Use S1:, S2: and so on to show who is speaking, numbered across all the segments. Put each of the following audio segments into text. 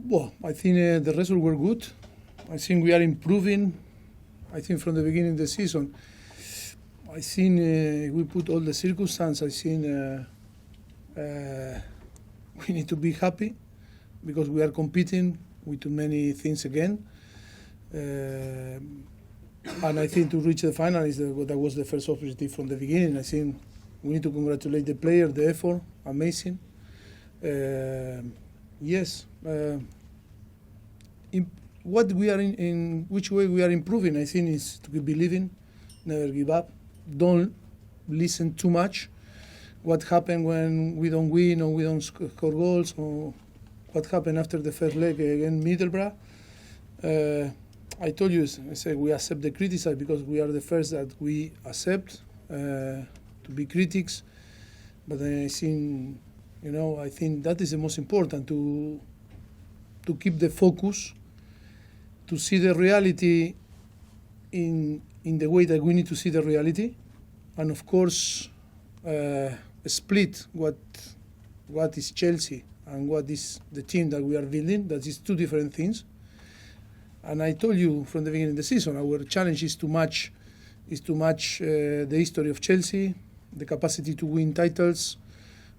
S1: Well, I think the results were good. I think we are improving. I think from the beginning of the season, I think we put all the circumstances. I think we need to be happy because we are competing with too many things again. And I think to reach the final that was the first objective from the beginning. I think we need to congratulate the player, the effort, amazing. Yes. What we are in which way we are improving, I think, is to keep believing, never give up, don't listen too much. What happened when we don't win or we don't score goals, or what happened after the first leg against Middlesbrough. I told you, I said we accept the criticism because we are the first that we accept to be critics. But I think, I think that is the most important, to keep the focus, to see the reality in the way that we need to see the reality, and of course split what is Chelsea and what is the team that we are building. That is two different things. And I told you from the beginning of the season, our challenge is to match the history of Chelsea, the capacity to win titles,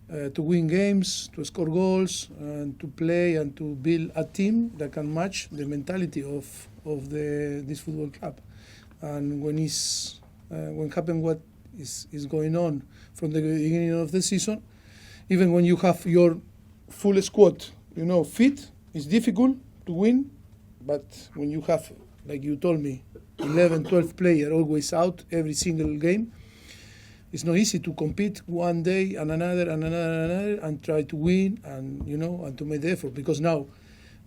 S1: to win games, to score goals, and to play and to build a team that can match the mentality of this football club. And when happen what is going on from the beginning of the season, even when you have your full squad, fit, it's difficult to win. But when you have, like you told me, 11, 12 players always out every single game, it's not easy to compete one day and another and try to win and and to make the effort. Because now,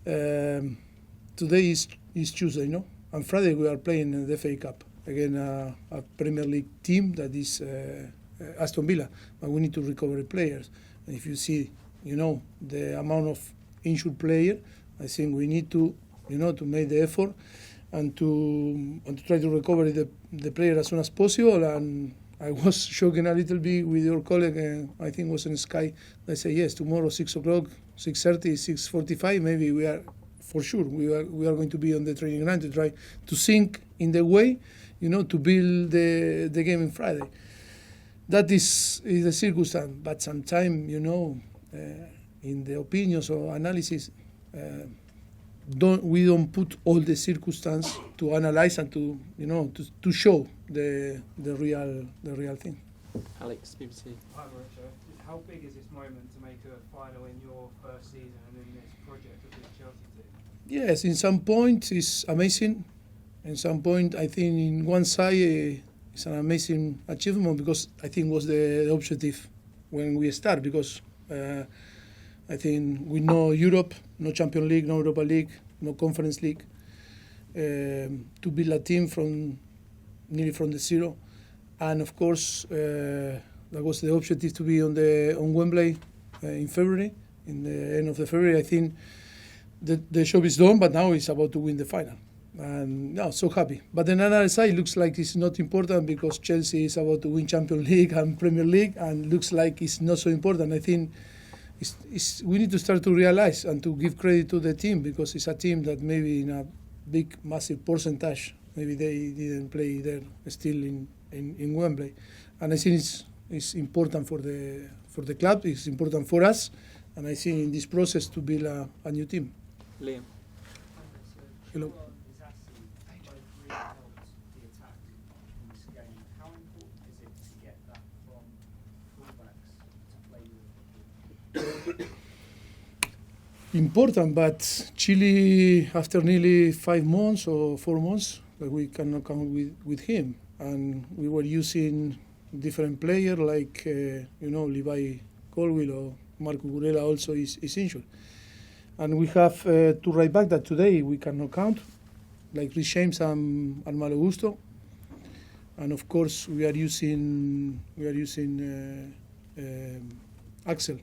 S1: today is Tuesday, and Friday we are playing in the FA Cup against a Premier League team that is Aston Villa. But we need to recover players. And if you see, the amount of injured players, I think we need to to make the effort and to try to recover the player as soon as possible. And I was joking a little bit with your colleague, I think it was in Sky, they say yes, tomorrow 6 o'clock, 6:30, 6:45, maybe we are, for sure, we are going to be on the training ground to try to sink in the way, to build the game on Friday. That is the circumstance, but sometimes, in the opinions or analysis, we don't put all the circumstances to analyze and to show the real thing.
S2: Alex, BBC.
S3: Hi Mauricio. How big is this moment to make a final in your first season and in this project of this Chelsea team?
S1: Yes, in some point it's amazing. In some point, I think in one side it's an amazing achievement because I think was the objective when we start, because I think we know Europe, no Champions League, no Europa League, no Conference League. To build a team nearly from the zero, and of course that was the objective to be on Wembley in February, in the end of the February. I think the job is done, but now it's about to win the final, and now so happy. But on another side, it looks like it's not important because Chelsea is about to win Champions League and Premier League, and looks like it's not so important. I think we need to start to realize and to give credit to the team, because it's a team that maybe in a big, massive percentage, maybe they didn't play there still in Wembley. And I think it's important for the club, it's important for us, and I think in this process to build a new team.
S2: Liam.
S1: Hello. Important, but Chile, after nearly 5 months or 4 months, we cannot count with him, and we were using different players like Levi Colwill or Marco Curella also is injured, and we have 2 right back that today we cannot count, like Rhys James and Malo Gusto, and of course we are using Axel.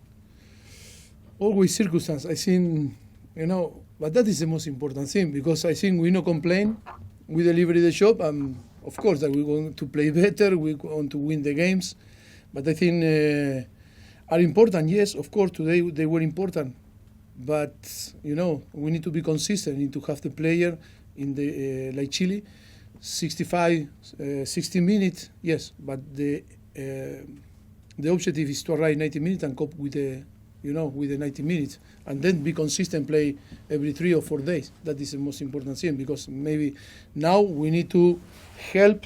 S1: Always circumstance, I think, but that is the most important thing, because I think we no complain, we deliver the job, and of course that we want to play better, we want to win the games, but I think are important, yes, of course, today they were important, but we need to be consistent. We need to have the player in the like Chile, 60 minutes, yes, but the objective is to arrive 90 minutes and cope with the 90 minutes, and then be consistent, play every 3 or 4 days. That is the most important thing, because maybe now we need to help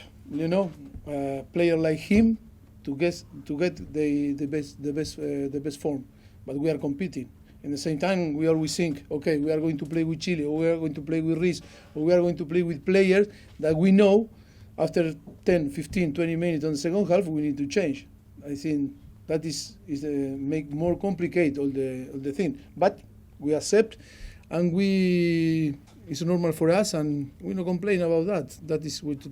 S1: player like him to get the best form. But we are competing. In the same time, we always think, okay, we are going to play with Chile, or we are going to play with Riz, or we are going to play with players that we know after 10, 15, 20 minutes on the second half, we need to change. I think that is make more complicated all the thing. But we accept, and it's normal for us, and we don't complain about that. That is what to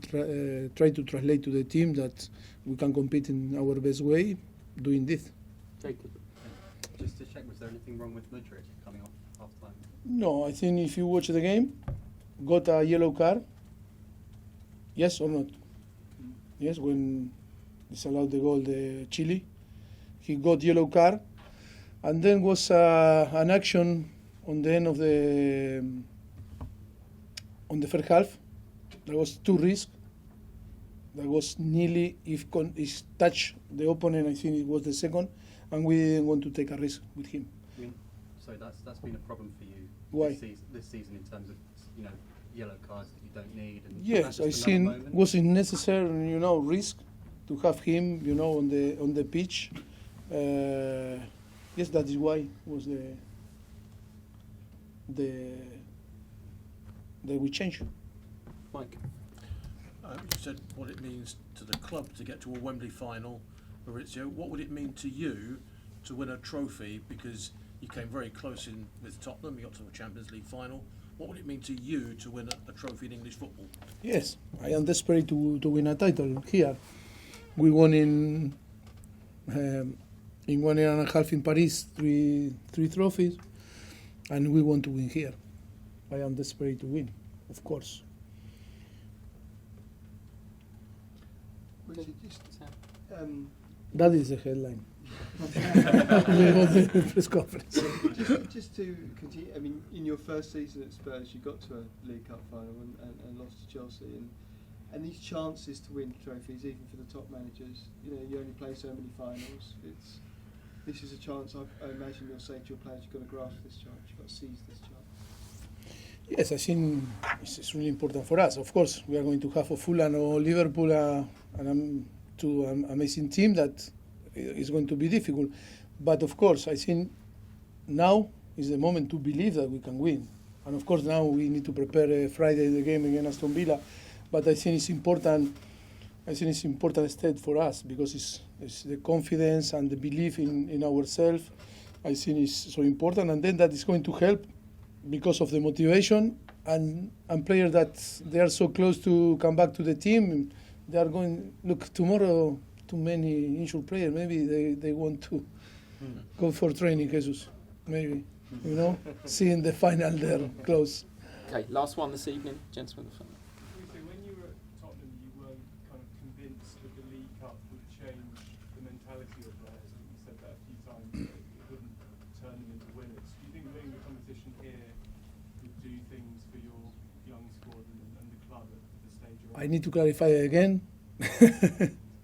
S1: try to translate to the team, that we can compete in our best way doing this.
S2: Jacob. Just to check, was there anything wrong with Madrid coming off half time?
S1: No, I think if you watch the game, got a yellow card. Yes or not? Yes, when disallowed the goal, the Chile, he got yellow card, and then was an action on the end of the first half. There was 2 risks. That was nearly if touch the opponent. I think it was the second, and we didn't want to take a risk with him.
S2: So that's been a problem for you.
S1: Why?
S2: This season in terms of yellow cards that you don't need. And
S1: yes, I think was it necessary risk to have him on the pitch. Yes, that is why was the we changed.
S2: Mike.
S4: You said what it means to the club to get to a Wembley final. Maurizio, what would it mean to you to win a trophy? Because you came very close in with Tottenham, you got to the Champions League final. What would it mean to you to win a trophy in English football?
S1: Yes, I am desperate to win a title here. We won in 1 year and a half in Paris, three trophies, and we want to win here. I am desperate to win, of course. That is the headline. The press conference.
S5: Just to continue, I mean, in your first season at Spurs, you got to a League Cup final and lost to Chelsea, and these chances to win trophies, even for the top managers, you only play so many finals. This is a chance. I imagine you'll say to your players, you've got to grasp this chance, you've got to seize this chance.
S1: Yes, I think it's really important for us. Of course, we are going to have a Fulham or Liverpool, two amazing team that is going to be difficult. But of course, I think now is the moment to believe that we can win. And of course, now we need to prepare Friday the game against Aston Villa. But I think it's important. I think it's important step for us, because it's the confidence and the belief in ourselves. I think is so important, and then that is going to help because of the motivation and players that they are so close to come back to the team. They are going, look, tomorrow too many injured players, maybe they want to go for training, Jesus, maybe, seeing the final there close.
S6: Okay, last one this evening, gentlemen.
S3: When you were at Tottenham, you weren't kind of convinced that the League Cup would change the mentality of players. I think you said that a few times, that it wouldn't turn them into winners. Do you think winning the competition here would do things for your young squad and the club at the stage you're
S1: I need to clarify again.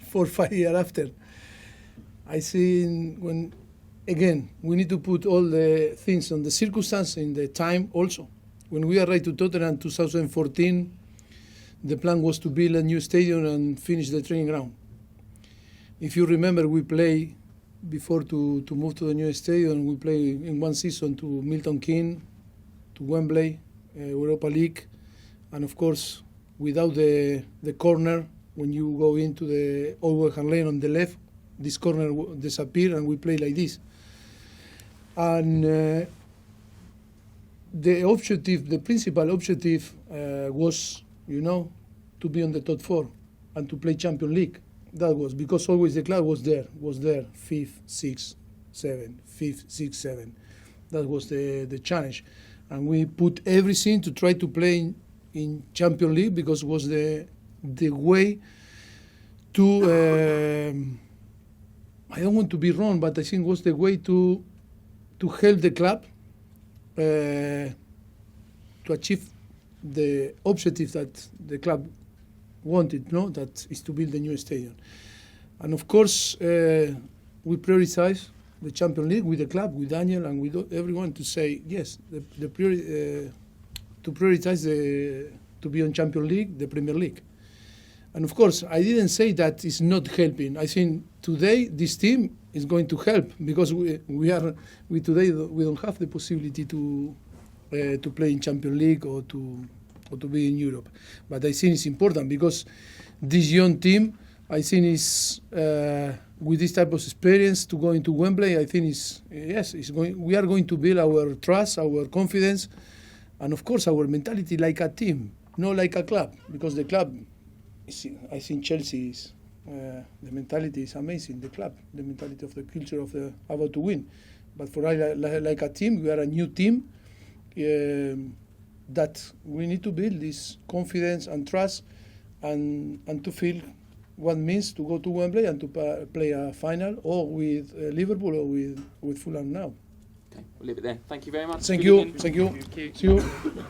S1: 4 or 5 years after, I think we need to put all the things on the circumstance in the time also. When we arrived to Tottenham in 2014, the plan was to build a new stadium and finish the training ground. If you remember, we played before to move to the new stadium. We played in one season to Milton Keynes, to Wembley, Europa League, and of course, without the corner, when you go into the Overhand lane on the left, this corner disappeared, and we play like this. And the principal objective was, to be on the top 4 and to play Champions League. That was because always the club was there, 5th, 6th, 7th, 5th, 6th, 7th. That was the challenge, and we put everything to try to play in Champions League, because it was the way to. I don't want to be wrong, but I think it was the way to help the club to achieve the objective that the club wanted, no, that is to build a new stadium. And of course, we prioritize the Champions League with the club, with Daniel, and with everyone to say yes. To prioritize to be on Champions League, the Premier League. And of course, I didn't say that it's not helping. I think today this team is going to help because we today we don't have the possibility to play in Champions League or to be in Europe. But I think it's important because this young team, I think is with this type of experience to go into Wembley. I think we are going to build our trust, our confidence, and of course our mentality like a team, not like a club. Because the club, I think Chelsea is the mentality is amazing. The club, the mentality of the culture of the about to win. But for like a team, we are a new team. That we need to build this confidence and trust, and to feel what it means to go to Wembley and to play a final, or with Liverpool or with Fulham now.
S6: Okay, we'll leave it there. Thank you very much.
S1: Thank
S6: Good
S1: you.
S6: evening.
S1: Thank you.
S3: Thank you.
S1: See you.